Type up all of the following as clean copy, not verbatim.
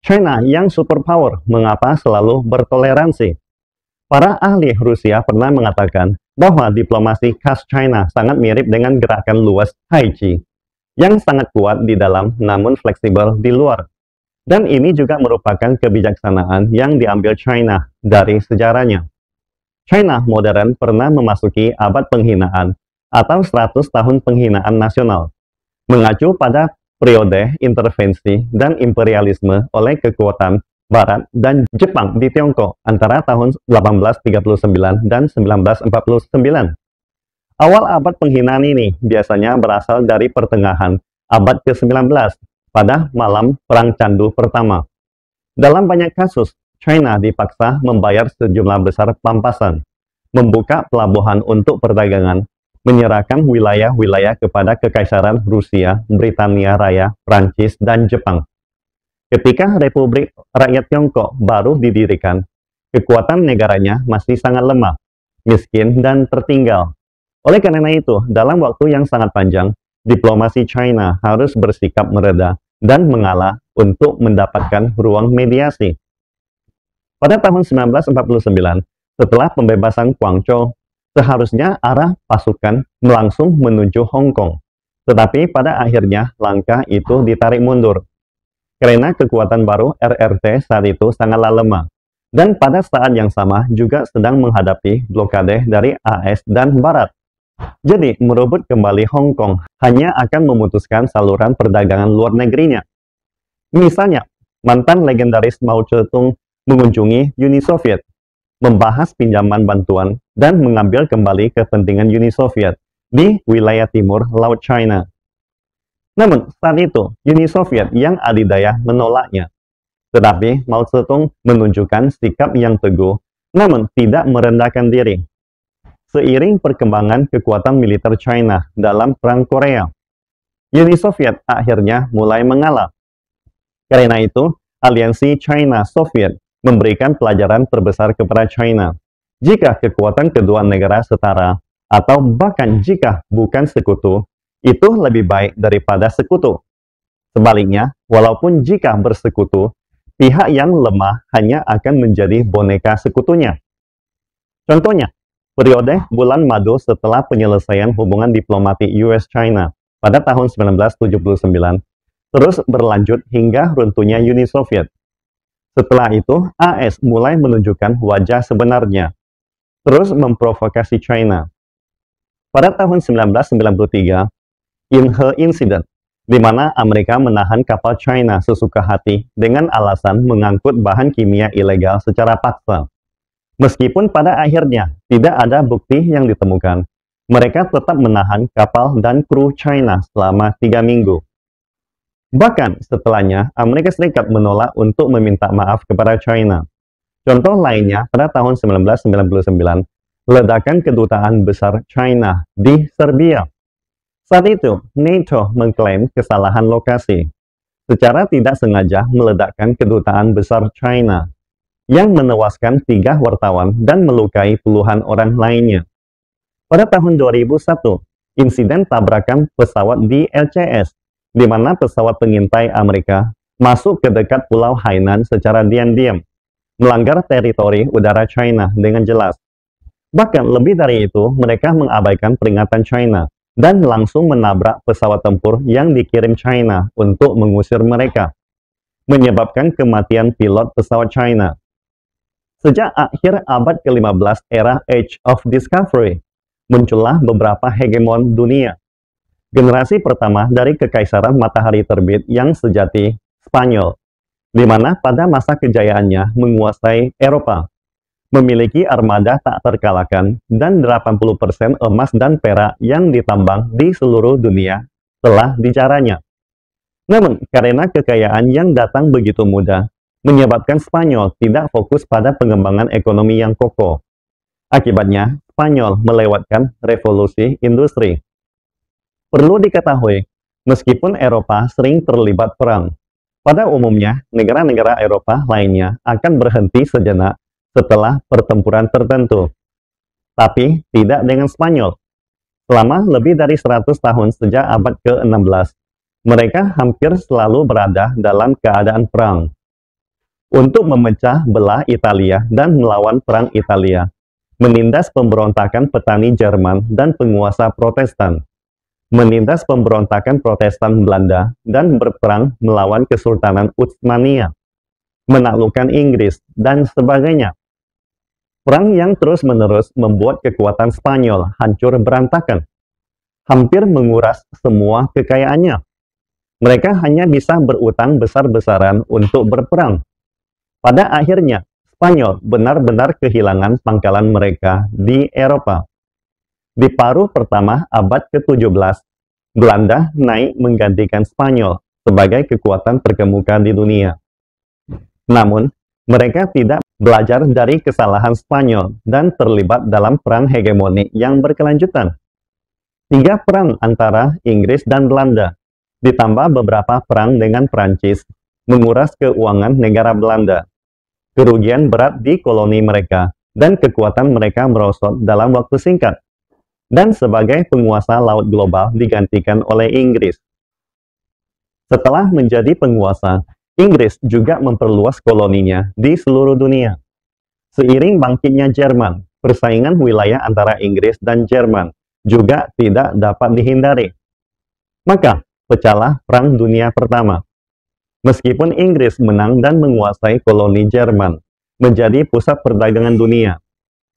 China yang superpower, mengapa selalu bertoleransi? Para ahli Rusia pernah mengatakan bahwa diplomasi khas China sangat mirip dengan gerakan luas Tai Chi, yang sangat kuat di dalam namun fleksibel di luar. Dan ini juga merupakan kebijaksanaan yang diambil China dari sejarahnya. China modern pernah memasuki abad penghinaan atau 100 tahun penghinaan nasional, mengacu pada periode intervensi dan imperialisme oleh kekuatan Barat dan Jepang di Tiongkok antara tahun 1839 dan 1949. Awal abad penghinaan ini biasanya berasal dari pertengahan abad ke-19 pada malam Perang Candu pertama. Dalam banyak kasus, China dipaksa membayar sejumlah besar pampasan, membuka pelabuhan untuk perdagangan, menyerahkan wilayah-wilayah kepada Kekaisaran Rusia, Britania Raya, Prancis, dan Jepang. Ketika Republik Rakyat Tiongkok baru didirikan, kekuatan negaranya masih sangat lemah, miskin, dan tertinggal. Oleh karena itu, dalam waktu yang sangat panjang, diplomasi China harus bersikap mereda dan mengalah untuk mendapatkan ruang mediasi. Pada tahun 1949, setelah pembebasan Guangzhou, seharusnya arah pasukan langsung menuju Hong Kong. Tetapi pada akhirnya langkah itu ditarik mundur. Karena kekuatan baru RRT saat itu sangatlah lemah. Dan pada saat yang sama juga sedang menghadapi blokade dari AS dan Barat. Jadi, merebut kembali Hong Kong hanya akan memutuskan saluran perdagangan luar negerinya. Misalnya, mantan legendaris Mao Zedong mengunjungi Uni Soviet, membahas pinjaman bantuan, dan mengambil kembali kepentingan Uni Soviet di wilayah timur Laut China. Namun, saat itu, Uni Soviet yang adidaya menolaknya. Tetapi, Mao Zedong menunjukkan sikap yang teguh, namun tidak merendahkan diri. Seiring perkembangan kekuatan militer China dalam Perang Korea, Uni Soviet akhirnya mulai mengalah. Karena itu, aliansi China-Soviet memberikan pelajaran terbesar kepada China. Jika kekuatan kedua negara setara, atau bahkan jika bukan sekutu, itu lebih baik daripada sekutu. Sebaliknya, walaupun jika bersekutu, pihak yang lemah hanya akan menjadi boneka sekutunya. Contohnya, periode bulan madu setelah penyelesaian hubungan diplomatik US-China pada tahun 1979 terus berlanjut hingga runtuhnya Uni Soviet. Setelah itu, AS mulai menunjukkan wajah sebenarnya, terus memprovokasi China. Pada tahun 1993, Inhe Incident, di mana Amerika menahan kapal China sesuka hati dengan alasan mengangkut bahan kimia ilegal secara paksa. Meskipun pada akhirnya tidak ada bukti yang ditemukan, mereka tetap menahan kapal dan kru China selama 3 minggu. Bahkan setelahnya, Amerika Serikat menolak untuk meminta maaf kepada China. Contoh lainnya, pada tahun 1999, ledakan kedutaan besar China di Serbia. Saat itu, NATO mengklaim kesalahan lokasi. Secara tidak sengaja meledakkan kedutaan besar China, yang menewaskan 3 wartawan dan melukai puluhan orang lainnya. Pada tahun 2001, insiden tabrakan pesawat di LCS, di mana pesawat pengintai Amerika masuk ke dekat Pulau Hainan secara diam-diam, melanggar teritori udara China dengan jelas. Bahkan lebih dari itu, mereka mengabaikan peringatan China dan langsung menabrak pesawat tempur yang dikirim China untuk mengusir mereka, menyebabkan kematian pilot pesawat China. Sejak akhir abad ke-15 era Age of Discovery, muncullah beberapa hegemon dunia. Generasi pertama dari Kekaisaran Matahari Terbit yang sejati, Spanyol, di mana pada masa kejayaannya menguasai Eropa, memiliki armada tak terkalahkan, dan 80% emas dan perak yang ditambang di seluruh dunia telah dijaranya. Namun, karena kekayaan yang datang begitu mudah, menyebabkan Spanyol tidak fokus pada pengembangan ekonomi yang kokoh. Akibatnya, Spanyol melewatkan revolusi industri. Perlu diketahui, meskipun Eropa sering terlibat perang, pada umumnya negara-negara Eropa lainnya akan berhenti sejenak setelah pertempuran tertentu. Tapi tidak dengan Spanyol. Selama lebih dari 100 tahun sejak abad ke-16, mereka hampir selalu berada dalam keadaan perang. untuk memecah belah Italia dan melawan Perang Italia, menindas pemberontakan petani Jerman dan penguasa Protestan, menindas pemberontakan Protestan Belanda dan berperang melawan Kesultanan Utsmania, menaklukkan Inggris, dan sebagainya. Perang yang terus-menerus membuat kekuatan Spanyol hancur berantakan, hampir menguras semua kekayaannya. Mereka hanya bisa berutang besar-besaran untuk berperang. Pada akhirnya, Spanyol benar-benar kehilangan pangkalan mereka di Eropa. Di paruh pertama abad ke-17, Belanda naik menggantikan Spanyol sebagai kekuatan terkemuka di dunia. Namun, mereka tidak belajar dari kesalahan Spanyol dan terlibat dalam perang hegemoni yang berkelanjutan. 3 perang antara Inggris dan Belanda, ditambah beberapa perang dengan Prancis, menguras keuangan negara Belanda. Kerugian berat di koloni mereka, dan kekuatan mereka merosot dalam waktu singkat. Dan sebagai penguasa laut global digantikan oleh Inggris. Setelah menjadi penguasa, Inggris juga memperluas koloninya di seluruh dunia. Seiring bangkitnya Jerman, persaingan wilayah antara Inggris dan Jerman juga tidak dapat dihindari. Maka, pecahlah Perang Dunia Pertama. Meskipun Inggris menang dan menguasai koloni Jerman, menjadi pusat perdagangan dunia,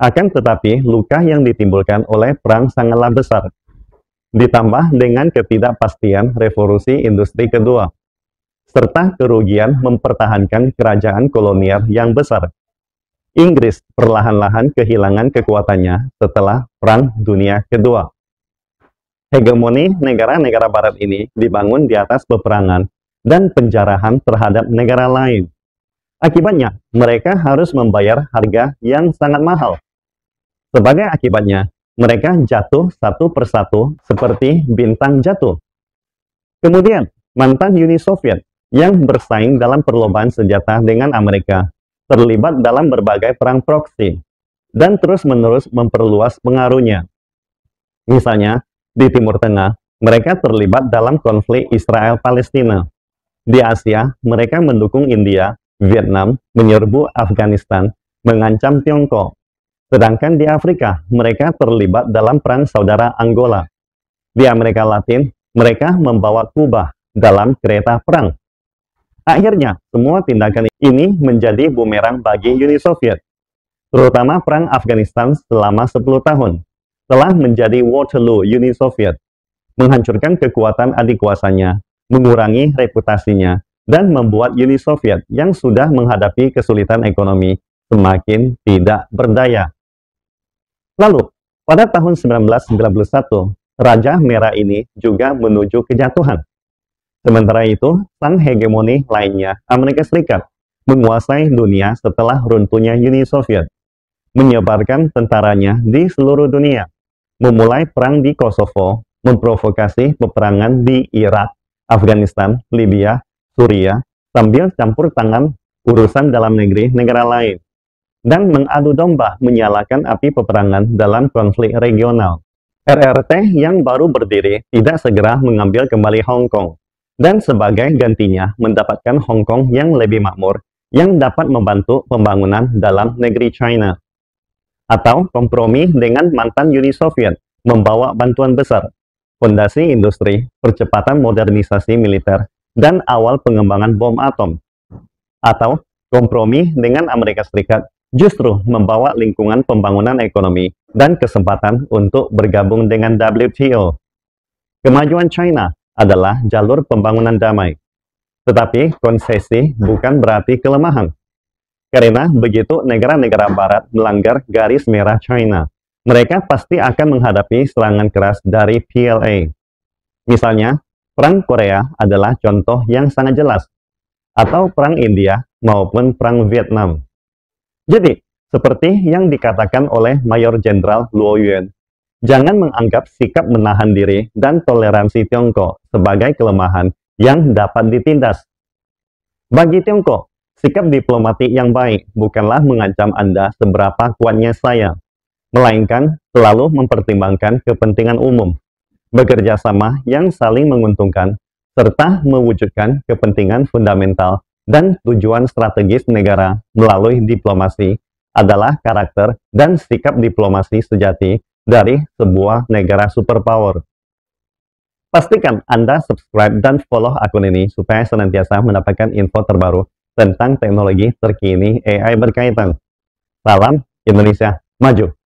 akan tetapi luka yang ditimbulkan oleh perang sangatlah besar, ditambah dengan ketidakpastian revolusi industri kedua, serta kerugian mempertahankan kerajaan kolonial yang besar. Inggris perlahan-lahan kehilangan kekuatannya setelah Perang Dunia Kedua. Hegemoni negara-negara barat ini dibangun di atas peperangan dan penjarahan terhadap negara lain. Akibatnya, mereka harus membayar harga yang sangat mahal. Sebagai akibatnya, mereka jatuh satu persatu seperti bintang jatuh. Kemudian, mantan Uni Soviet yang bersaing dalam perlombaan senjata dengan Amerika terlibat dalam berbagai perang proksi dan terus-menerus memperluas pengaruhnya. Misalnya, di Timur Tengah, mereka terlibat dalam konflik Israel-Palestina. Di Asia, mereka mendukung India, Vietnam, menyerbu Afghanistan, mengancam Tiongkok. Sedangkan di Afrika, mereka terlibat dalam perang saudara Angola. Di Amerika Latin, mereka membawa Kuba dalam kereta perang. Akhirnya, semua tindakan ini menjadi bumerang bagi Uni Soviet. Terutama perang Afghanistan selama 10 tahun, telah menjadi Waterloo Uni Soviet, menghancurkan kekuatan adik kuasanya, mengurangi reputasinya, dan membuat Uni Soviet yang sudah menghadapi kesulitan ekonomi semakin tidak berdaya. Lalu, pada tahun 1991, Raja Merah ini juga menuju kejatuhan. Sementara itu, sang hegemoni lainnya, Amerika Serikat, menguasai dunia setelah runtuhnya Uni Soviet, menyebarkan tentaranya di seluruh dunia, memulai perang di Kosovo, memprovokasi peperangan di Irak, Afghanistan, Libya, Suriah, sambil campur tangan urusan dalam negeri negara lain, dan mengadu domba menyalakan api peperangan dalam konflik regional. RRT yang baru berdiri tidak segera mengambil kembali Hong Kong, dan sebagai gantinya mendapatkan Hong Kong yang lebih makmur, yang dapat membantu pembangunan dalam negeri China. Atau kompromi dengan mantan Uni Soviet, membawa bantuan besar, fondasi industri, percepatan modernisasi militer, dan awal pengembangan bom atom. Atau kompromi dengan Amerika Serikat justru membawa lingkungan pembangunan ekonomi dan kesempatan untuk bergabung dengan WTO. Kemajuan China adalah jalur pembangunan damai. Tetapi konsesi bukan berarti kelemahan. Karena begitu negara-negara barat melanggar garis merah China, mereka pasti akan menghadapi serangan keras dari PLA. Misalnya, Perang Korea adalah contoh yang sangat jelas, atau Perang India maupun Perang Vietnam. Jadi, seperti yang dikatakan oleh Mayor Jenderal Luo Yun, jangan menganggap sikap menahan diri dan toleransi Tiongkok sebagai kelemahan yang dapat ditindas. Bagi Tiongkok, sikap diplomatik yang baik bukanlah mengancam Anda seberapa kuatnya saya, melainkan selalu mempertimbangkan kepentingan umum, bekerja sama yang saling menguntungkan, serta mewujudkan kepentingan fundamental dan tujuan strategis negara melalui diplomasi adalah karakter dan sikap diplomasi sejati dari sebuah negara superpower. Pastikan Anda subscribe dan follow akun ini supaya senantiasa mendapatkan info terbaru tentang teknologi terkini AI berkaitan. Salam Indonesia Maju!